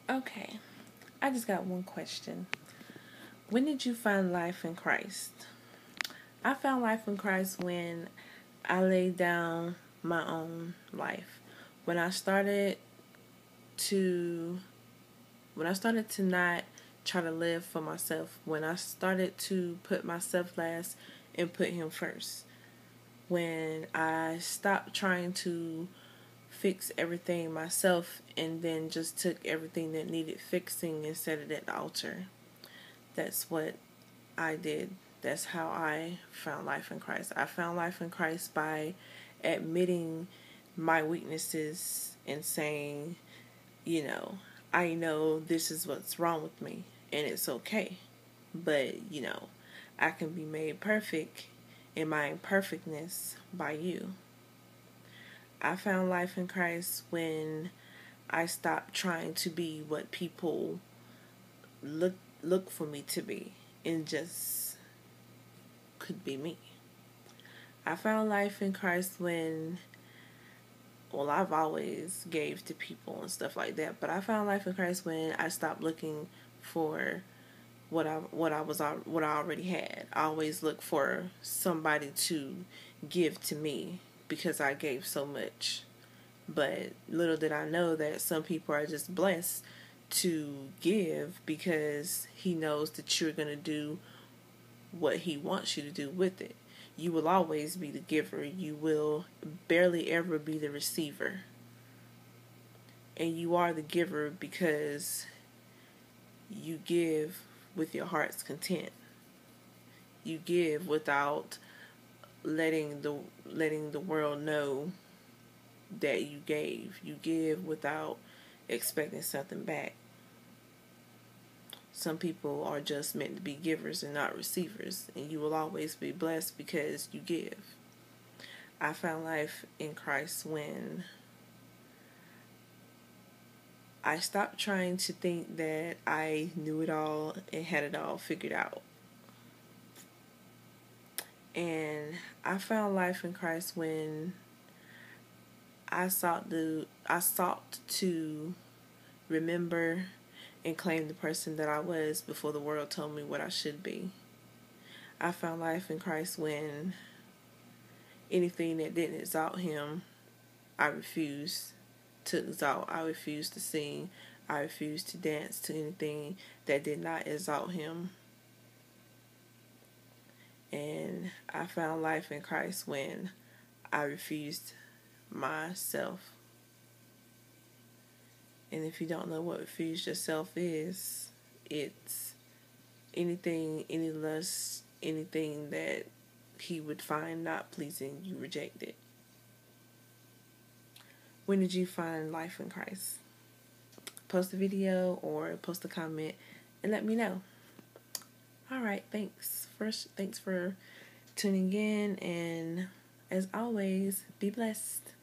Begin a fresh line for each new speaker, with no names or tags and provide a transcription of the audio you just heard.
Okay, I just got one question. When did you find life in Christ? I found life in Christ when I laid down my own life. When I started to not try to live for myself, when I started to put myself last and put him first. When I stopped trying to fix everything myself and then just took everything that needed fixing and set it at the altar. That's what I did. That's how I found life in Christ. I found life in Christ by admitting my weaknesses and saying, I know this is what's wrong with me and it's okay. But, I can be made perfect in my imperfectness by you. I found life in Christ when I stopped trying to be what people look for me to be and just could be me. I found life in Christ when, well, I've always gave to people and stuff like that, but I found life in Christ when I stopped looking for what I already had. I always look for somebody to give to me because I gave so much. But little did I know that some people are just blessed to give because he knows that you're going to do what he wants you to do with it. You will always be the giver. You will barely ever be the receiver. And you are the giver because you give with your heart's content. You give without letting the world know that you gave. You give without expecting something back. Some people are just meant to be givers and not receivers, and you will always be blessed because you give. I found life in Christ when I stopped trying to think that I knew it all and had it all figured out. And I found life in Christ when I sought to remember and claim the person that I was before the world told me what I should be. I found life in Christ when anything that didn't exalt him, I refused to exalt. I refused to sing. I refused to dance to anything that did not exalt him. And I found life in Christ when I refused myself. And if you don't know what refuse yourself is, it's anything, any lust, anything that he would find not pleasing, you reject it. When did you find life in Christ? Post a video or post a comment and let me know. All right, thanks. Thanks for tuning in, and as always, be blessed.